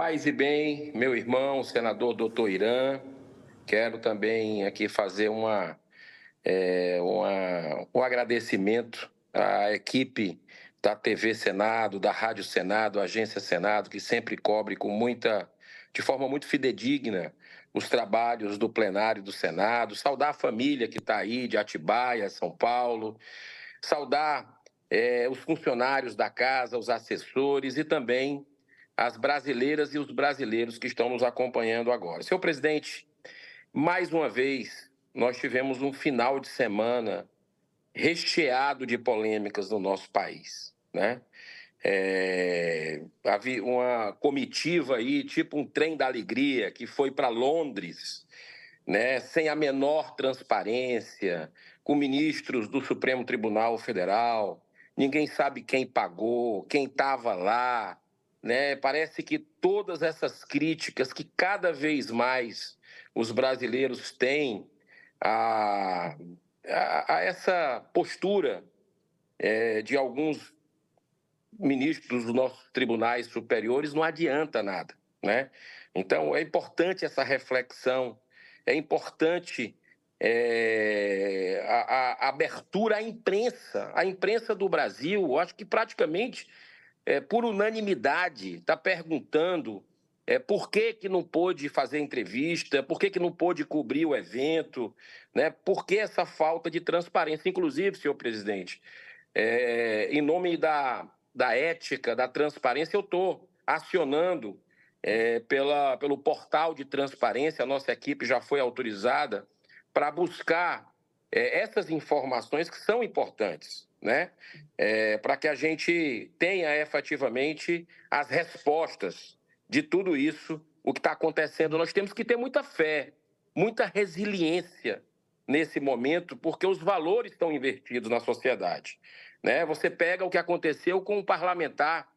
Paz e bem, meu irmão, senador doutor Irã. Quero também aqui fazer um agradecimento à equipe da TV Senado, da Rádio Senado, Agência Senado, que sempre cobre de forma muito fidedigna os trabalhos do plenário do Senado. Saudar a família que está aí de Atibaia, São Paulo. Saudar os funcionários da casa, os assessores e também as brasileiras e os brasileiros que estão nos acompanhando agora. Senhor presidente, mais uma vez, nós tivemos um final de semana recheado de polêmicas no nosso país, né? Havia uma comitiva aí, tipo um trem da alegria, que foi para Londres, né, sem a menor transparência, com ministros do Supremo Tribunal Federal, ninguém sabe quem pagou, quem estava lá, né? Parece que todas essas críticas que cada vez mais os brasileiros têm a, a essa postura de alguns ministros dos nossos tribunais superiores não adianta nada, né? Então, é importante essa reflexão, é importante a abertura à imprensa do Brasil. Eu acho que praticamente, por unanimidade, está perguntando por que não pôde fazer entrevista, por que não pôde cobrir o evento, né? Por que essa falta de transparência? Inclusive, senhor presidente, em nome da ética, da transparência, eu estou acionando pelo portal de transparência, a nossa equipe já foi autorizada para buscar essas informações que são importantes, né? Para que a gente tenha efetivamente as respostas de tudo isso, o que está acontecendo. Nós temos que ter muita fé, muita resiliência nesse momento, porque os valores estão invertidos na sociedade, né? Você pega o que aconteceu com o parlamentar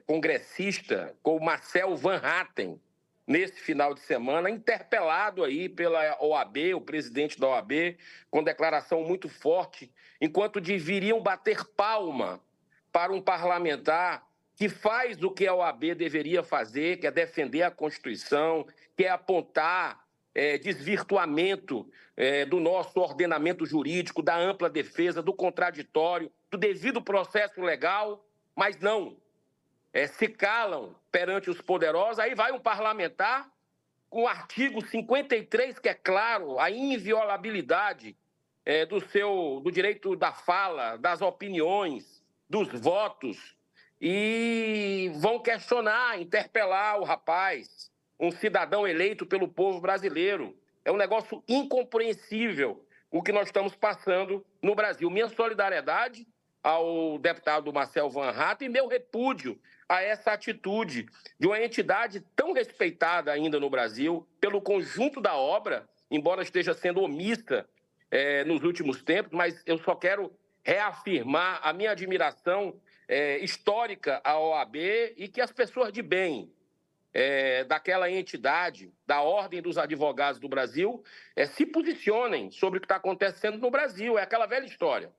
congressista, com o Marcel Van Hatten, nesse final de semana, interpelado aí pela OAB, o presidente da OAB, com declaração muito forte, enquanto deveriam bater palma para um parlamentar que faz o que a OAB deveria fazer, que é defender a Constituição, que é apontar desvirtuamento do nosso ordenamento jurídico, da ampla defesa, do contraditório, do devido processo legal, mas não. Se calam perante os poderosos, aí vai um parlamentar com o artigo 53, que é claro, a inviolabilidade do direito da fala, das opiniões, dos votos, e vão questionar, interpelar o rapaz, um cidadão eleito pelo povo brasileiro. É um negócio incompreensível o que nós estamos passando no Brasil. Minha solidariedade ao deputado Marcel Van Hatten e meu repúdio a essa atitude de uma entidade tão respeitada ainda no Brasil pelo conjunto da obra, embora esteja sendo omissa nos últimos tempos, mas eu só quero reafirmar a minha admiração histórica à OAB e que as pessoas de bem daquela entidade, da Ordem dos Advogados do Brasil, se posicionem sobre o que está acontecendo no Brasil. É aquela velha história.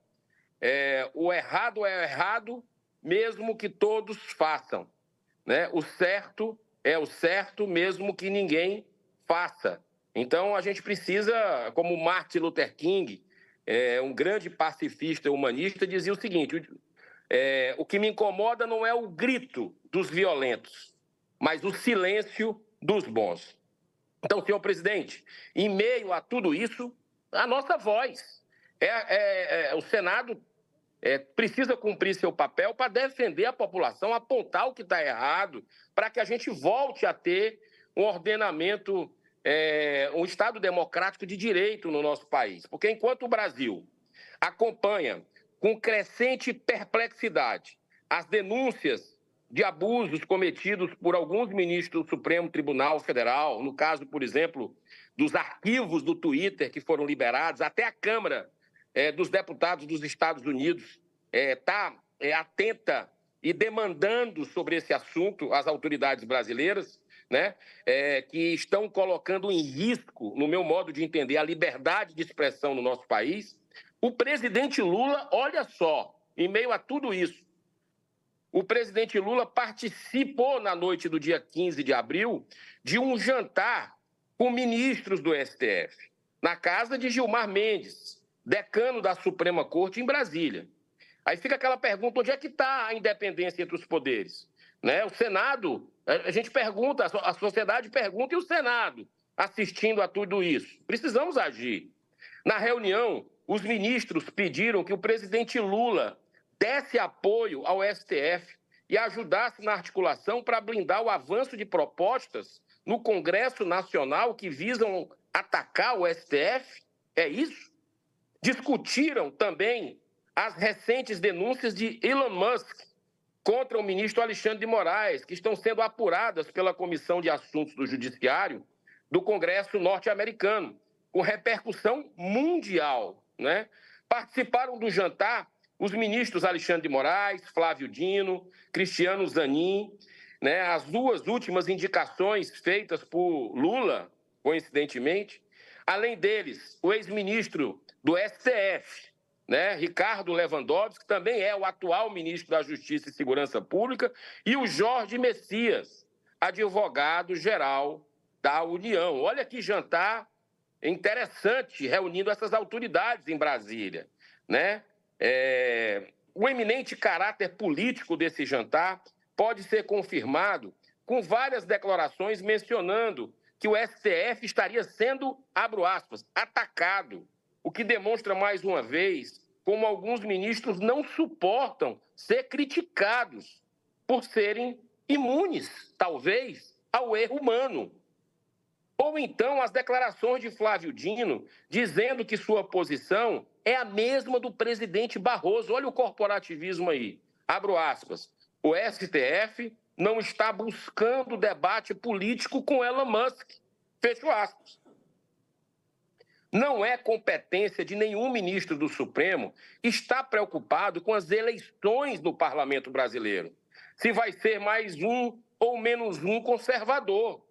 O errado é errado, mesmo que todos façam, né? O certo é o certo, mesmo que ninguém faça. Então, a gente precisa, como Martin Luther King, um grande pacifista e humanista, dizia o seguinte: o que me incomoda não é o grito dos violentos, mas o silêncio dos bons. Então, senhor presidente, em meio a tudo isso, a nossa voz. O Senado precisa cumprir seu papel para defender a população, apontar o que está errado, para que a gente volte a ter um ordenamento, um Estado democrático de direito no nosso país. Porque enquanto o Brasil acompanha com crescente perplexidade as denúncias de abusos cometidos por alguns ministros do Supremo Tribunal Federal, no caso, por exemplo, dos arquivos do Twitter que foram liberados, até a Câmara dos Deputados dos Estados Unidos está atenta e demandando sobre esse assunto as autoridades brasileiras, né, que estão colocando em risco, no meu modo de entender, a liberdade de expressão no nosso país. O presidente Lula, olha só, em meio a tudo isso, o presidente Lula participou na noite do dia 15 de abril de um jantar com ministros do STF, na casa de Gilmar Mendes, decano da Suprema Corte em Brasília. Aí fica aquela pergunta, onde é que está a independência entre os poderes? Né? O Senado, a gente pergunta, a sociedade pergunta, e o Senado assistindo a tudo isso? Precisamos agir. Na reunião, os ministros pediram que o presidente Lula desse apoio ao STF e ajudasse na articulação para blindar o avanço de propostas no Congresso Nacional que visam atacar o STF. É isso? Discutiram também as recentes denúncias de Elon Musk contra o ministro Alexandre de Moraes, que estão sendo apuradas pela Comissão de Assuntos do Judiciário do Congresso norte-americano, com repercussão mundial, né? Participaram do jantar os ministros Alexandre de Moraes, Flávio Dino, Cristiano Zanin, né? As duas últimas indicações feitas por Lula, coincidentemente. Além deles, o ex-ministro do STF, né? Ricardo Lewandowski, que também é o atual ministro da Justiça e Segurança Pública, e o Jorge Messias, advogado-geral da União. Olha que jantar interessante, reunindo essas autoridades em Brasília, né? O eminente caráter político desse jantar pode ser confirmado com várias declarações mencionando que o STF estaria sendo, abro aspas, atacado, o que demonstra mais uma vez como alguns ministros não suportam ser criticados por serem imunes, talvez, ao erro humano. Ou então as declarações de Flávio Dino dizendo que sua posição é a mesma do presidente Barroso. Olha o corporativismo aí. Abro aspas. O STF não está buscando debate político com Elon Musk. Fecho aspas. Não é competência de nenhum ministro do Supremo estar preocupado com as eleições no parlamento brasileiro. Se vai ser mais um ou menos um conservador.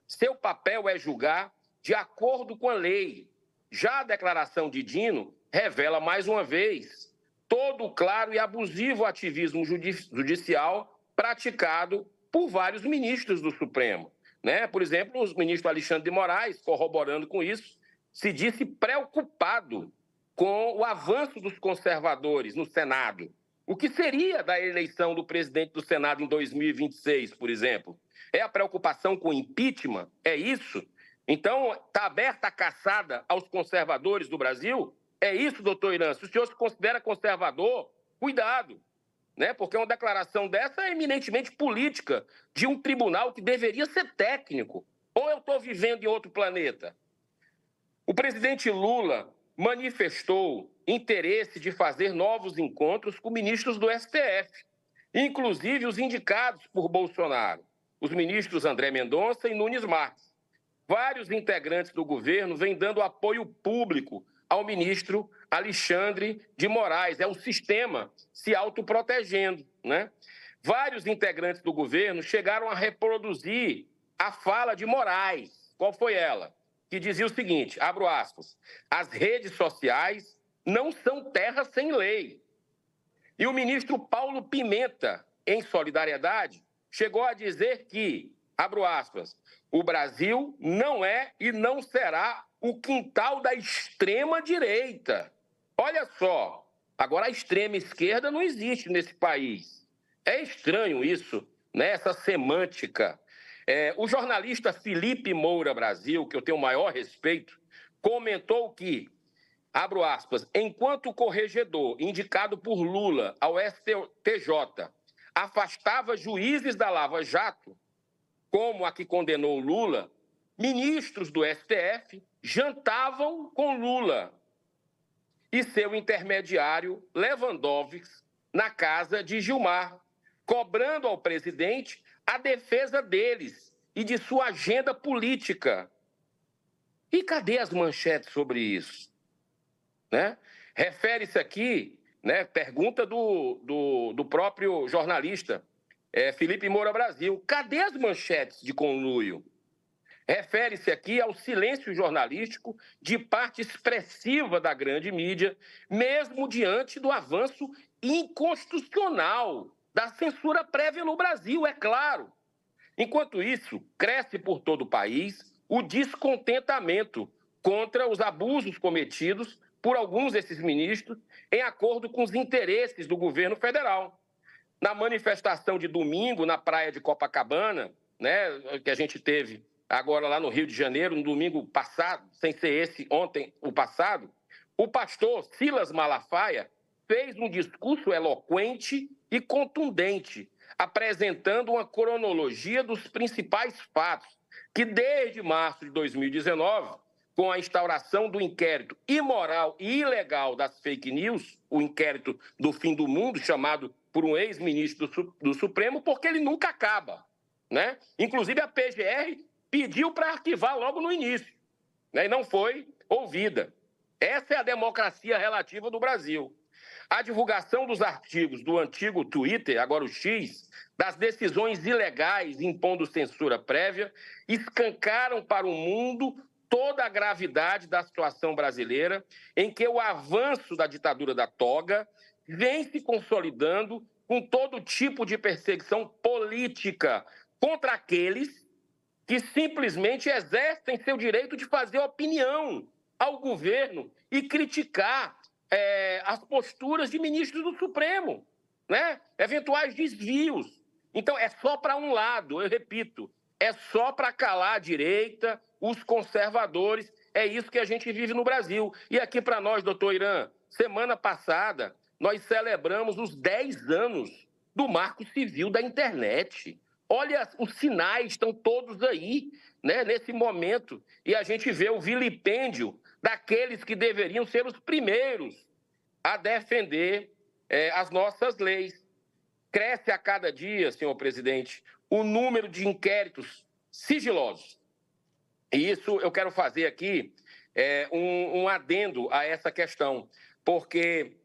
Seu papel é julgar de acordo com a lei. Já a declaração de Dino revela mais uma vez todo o claro e abusivo ativismo judicial praticado por vários ministros do Supremo, né? Por exemplo, o ministro Alexandre de Moraes, corroborando com isso, se disse preocupado com o avanço dos conservadores no Senado. O que seria da eleição do presidente do Senado em 2026, por exemplo? É a preocupação com o impeachment? É isso? Então, está aberta a caçada aos conservadores do Brasil? É isso, doutor Irã? Se o senhor se considera conservador, cuidado, né? Porque uma declaração dessa é eminentemente política, de um tribunal que deveria ser técnico. Ou eu estou vivendo em outro planeta? O presidente Lula manifestou interesse de fazer novos encontros com ministros do STF, inclusive os indicados por Bolsonaro, os ministros André Mendonça e Nunes Marques. Vários integrantes do governo vêm dando apoio público ao ministro Alexandre de Moraes. É o sistema se autoprotegendo, né? Vários integrantes do governo chegaram a reproduzir a fala de Moraes. Qual foi ela? Que dizia o seguinte, abro aspas, as redes sociais não são terra sem lei. E o ministro Paulo Pimenta, em solidariedade, chegou a dizer que, abro aspas, o Brasil não é e não será o quintal da extrema-direita. Olha só, agora a extrema-esquerda não existe nesse país. É estranho isso, né? Essa semântica. O jornalista Felipe Moura Brasil, que eu tenho o maior respeito, comentou que, abro aspas, enquanto o corregedor indicado por Lula ao STJ afastava juízes da Lava Jato, como a que condenou Lula, ministros do STF jantavam com Lula e seu intermediário Lewandowski na casa de Gilmar, cobrando ao presidente a defesa deles e de sua agenda política. E cadê as manchetes sobre isso? Né? Refere-se aqui, né, pergunta do próprio jornalista Felipe Moura Brasil, cadê as manchetes de conluio? Refere-se aqui ao silêncio jornalístico de parte expressiva da grande mídia, mesmo diante do avanço inconstitucional da censura prévia no Brasil, é claro. Enquanto isso, cresce por todo o país o descontentamento contra os abusos cometidos por alguns desses ministros em acordo com os interesses do governo federal. Na manifestação de domingo na praia de Copacabana, né, que a gente teve agora lá no Rio de Janeiro, no domingo passado, sem ser esse ontem, o passado, o pastor Silas Malafaia fez um discurso eloquente e contundente, apresentando uma cronologia dos principais fatos que, desde março de 2019, com a instauração do inquérito imoral e ilegal das fake news, o inquérito do fim do mundo, chamado por um ex-ministro do Supremo, porque ele nunca acaba, né? Inclusive, a PGR pediu para arquivar logo no início, né? E não foi ouvida. Essa é a democracia relativa do Brasil. A divulgação dos artigos do antigo Twitter, agora o X, das decisões ilegais impondo censura prévia, escancaram para o mundo toda a gravidade da situação brasileira, em que o avanço da ditadura da toga vem se consolidando com todo tipo de perseguição política contra aqueles que simplesmente exercem seu direito de fazer opinião ao governo e criticar as posturas de ministros do Supremo, né? Eventuais desvios. Então, é só para um lado, eu repito, é só para calar a direita, os conservadores. É isso que a gente vive no Brasil. E aqui para nós, doutor Irã, semana passada, nós celebramos os 10 anos do Marco Civil da Internet. Olha, os sinais estão todos aí, né, nesse momento. E a gente vê o vilipêndio daqueles que deveriam ser os primeiros a defender as nossas leis. Cresce a cada dia, senhor presidente, o número de inquéritos sigilosos. E isso eu quero fazer aqui um adendo a essa questão, porque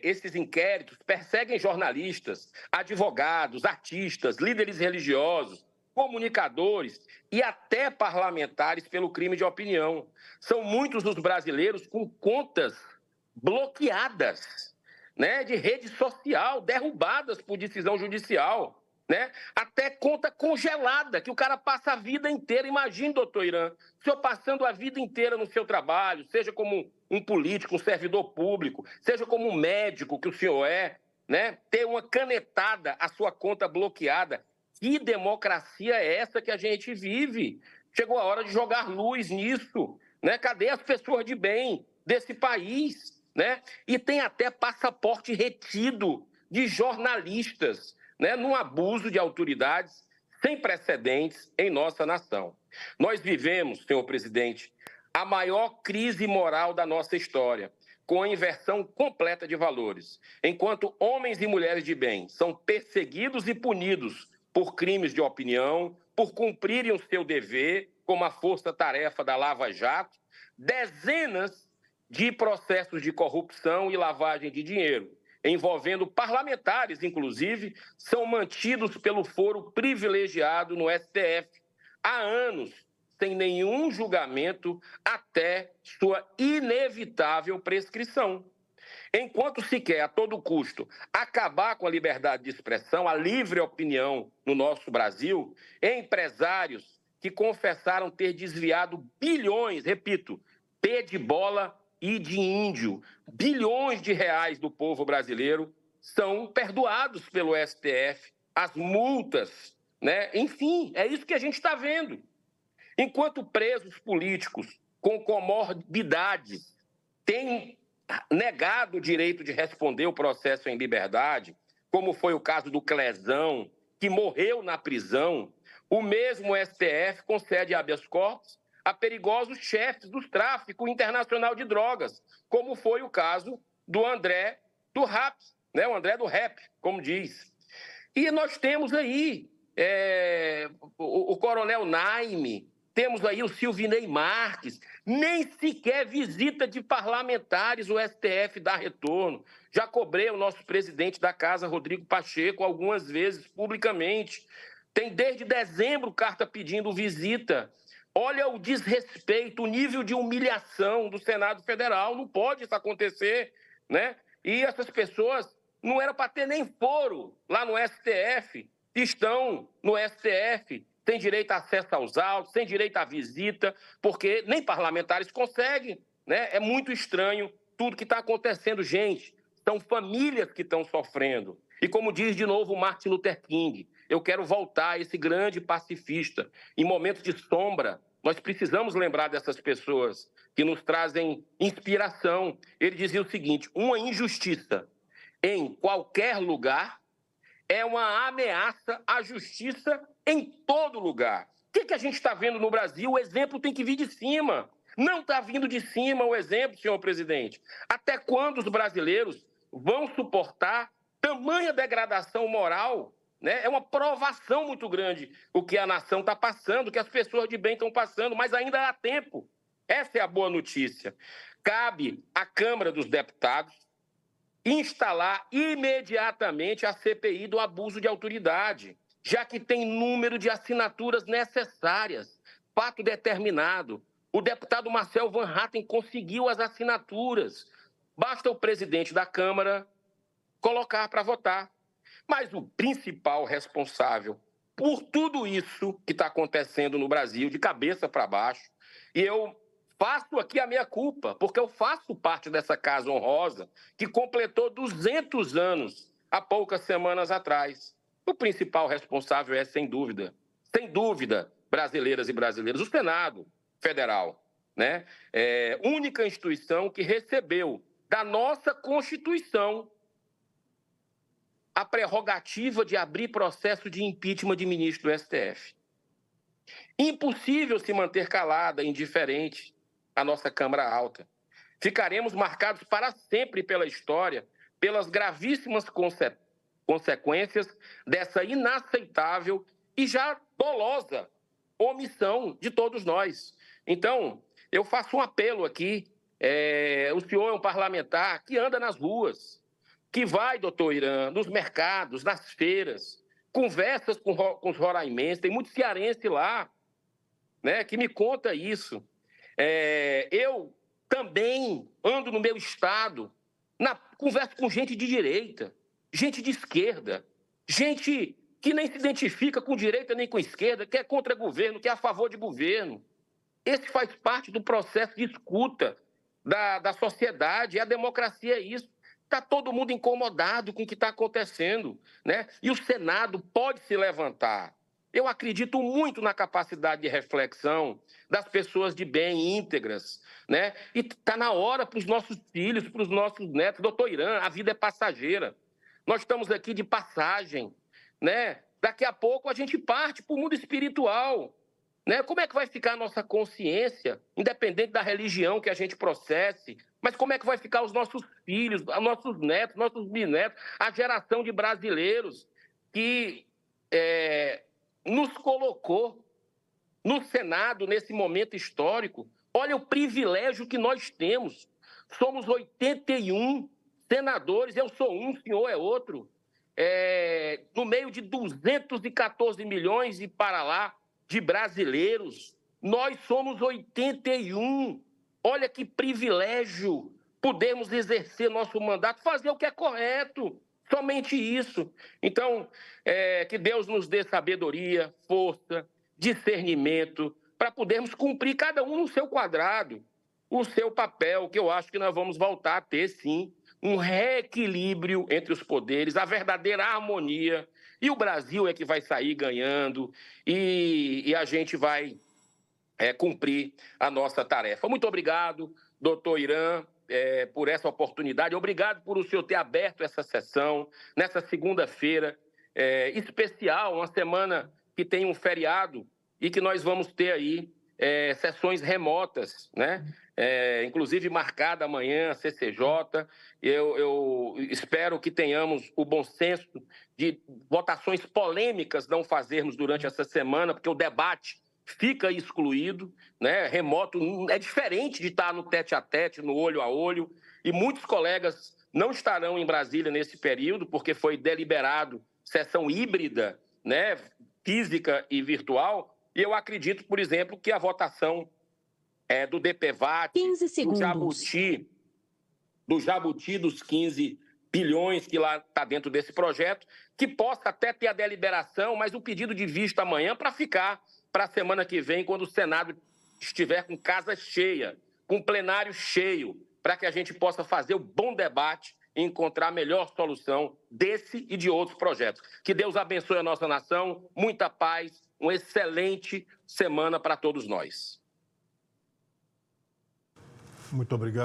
esses inquéritos perseguem jornalistas, advogados, artistas, líderes religiosos, comunicadores e até parlamentares pelo crime de opinião. São muitos os brasileiros com contas bloqueadas, né, de rede social, derrubadas por decisão judicial, né? Até conta congelada, que o cara passa a vida inteira. Imagine, doutor Irã, o senhor passando a vida inteira no seu trabalho, seja como um político, um servidor público, seja como um médico que o senhor é, né? Ter uma canetada, a sua conta bloqueada. Que democracia é essa que a gente vive? Chegou a hora de jogar luz nisso, né? Cadê as pessoas de bem desse país, né? E tem até passaporte retido de jornalistas, né, num abuso de autoridades sem precedentes em nossa nação. Nós vivemos, senhor presidente, a maior crise moral da nossa história, com a inversão completa de valores. Enquanto homens e mulheres de bem são perseguidos e punidos por crimes de opinião, por cumprirem o seu dever, como a força-tarefa da Lava Jato, dezenas de processos de corrupção e lavagem de dinheiro, envolvendo parlamentares, inclusive, são mantidos pelo foro privilegiado no STF há anos, sem nenhum julgamento, até sua inevitável prescrição. Enquanto se quer, a todo custo, acabar com a liberdade de expressão, a livre opinião no nosso Brasil, empresários que confessaram ter desviado bilhões, repito, P de bola e de índio, bilhões de reais do povo brasileiro são perdoados pelo STF, as multas, né? Enfim, é isso que a gente está vendo. Enquanto presos políticos com comorbidades têm negado o direito de responder o processo em liberdade, como foi o caso do Clezão, que morreu na prisão, o mesmo STF concede habeas corpus a perigosos chefes do tráfico internacional de drogas, como foi o caso do André do Rap, né? O André do Rap, como diz. E nós temos aí o Coronel Naime, temos aí o Silvinei Marques, nem sequer visita de parlamentares o STF dá retorno. Já cobrei o nosso presidente da casa, Rodrigo Pacheco, algumas vezes publicamente. Tem desde dezembro carta pedindo visita. Olha o desrespeito, o nível de humilhação do Senado Federal. Não pode isso acontecer, né? E essas pessoas não era para ter nem foro lá no STF, estão no STF, têm direito a acesso aos autos, têm direito à visita, porque nem parlamentares conseguem, né? É muito estranho tudo que está acontecendo, gente. São famílias que estão sofrendo. E como diz de novo Martin Luther King, eu quero voltar a esse grande pacifista. Em momentos de sombra, nós precisamos lembrar dessas pessoas que nos trazem inspiração. Ele dizia o seguinte: uma injustiça em qualquer lugar é uma ameaça à justiça em todo lugar. O que a gente está vendo no Brasil? O exemplo tem que vir de cima. Não está vindo de cima o exemplo, senhor presidente. Até quando os brasileiros vão suportar tamanha degradação moral? Né? É uma provação muito grande o que a nação está passando, o que as pessoas de bem estão passando, mas ainda há tempo. Essa é a boa notícia. Cabe à Câmara dos Deputados instalar imediatamente a CPI do abuso de autoridade, já que tem número de assinaturas necessárias, fato determinado. O deputado Marcel Van Hatten conseguiu as assinaturas. Basta o presidente da Câmara colocar para votar. Mas o principal responsável por tudo isso que está acontecendo no Brasil, de cabeça para baixo, e eu faço aqui a minha culpa, porque eu faço parte dessa casa honrosa que completou 200 anos há poucas semanas atrás. O principal responsável é, sem dúvida, brasileiras e brasileiros, o Senado Federal, né? Única instituição que recebeu da nossa Constituição a prerrogativa de abrir processo de impeachment de ministro do STF. Impossível se manter calada, indiferente, a nossa Câmara Alta. Ficaremos marcados para sempre pela história, pelas gravíssimas consequências dessa inaceitável e já dolosa omissão de todos nós. Então, eu faço um apelo aqui. O senhor é um parlamentar que anda nas ruas, que vai, doutor Irã, nos mercados, nas feiras, conversas com os roraimenses, tem muito cearense lá, né, que me conta isso. Eu também ando no meu estado, converso com gente de direita, gente de esquerda, gente que nem se identifica com direita nem com esquerda, que é contra governo, que é a favor de governo. Esse faz parte do processo de escuta da sociedade, e a democracia é isso. Está todo mundo incomodado com o que está acontecendo, né? E o Senado pode se levantar. Eu acredito muito na capacidade de reflexão das pessoas de bem, íntegras, né? E está na hora para os nossos filhos, para os nossos netos. Doutor Irã, a vida é passageira. Nós estamos aqui de passagem, né? Daqui a pouco a gente parte para o mundo espiritual, né? Como é que vai ficar a nossa consciência, independente da religião que a gente processe, mas como é que vai ficar os nossos filhos, os nossos netos, nossos bisnetos, a geração de brasileiros que nos colocou no Senado nesse momento histórico? Olha o privilégio que nós temos. Somos 81 senadores, eu sou um, o senhor é outro. No meio de 214 milhões e para lá de brasileiros, nós somos 81. Olha que privilégio podermos exercer nosso mandato, fazer o que é correto, somente isso. Então, que Deus nos dê sabedoria, força, discernimento, para podermos cumprir cada um no seu quadrado, o seu papel, que eu acho que nós vamos voltar a ter, sim, um reequilíbrio entre os poderes, a verdadeira harmonia, e o Brasil é que vai sair ganhando e a gente vai cumprir a nossa tarefa. Muito obrigado, doutor Irã, por essa oportunidade. Obrigado por o senhor ter aberto essa sessão nessa segunda-feira especial, uma semana que tem um feriado e que nós vamos ter aí sessões remotas, né? Inclusive marcada amanhã, a CCJ. Eu espero que tenhamos o bom senso de votações polêmicas não fazermos durante essa semana, porque o debate fica excluído, né? Remoto é diferente de estar no tete-a-tete, no olho a olho, e muitos colegas não estarão em Brasília nesse período, porque foi deliberado sessão híbrida, né? Física e virtual, e eu acredito, por exemplo, que a votação do DPVAT, 15 segundos. do Jabuti dos 15 bilhões que lá está dentro desse projeto, que possa até ter a deliberação, mas o pedido de vista amanhã para ficar para a semana que vem, quando o Senado estiver com casa cheia, com plenário cheio, para que a gente possa fazer o bom debate e encontrar a melhor solução desse e de outros projetos. Que Deus abençoe a nossa nação, muita paz, uma excelente semana para todos nós. Muito obrigado.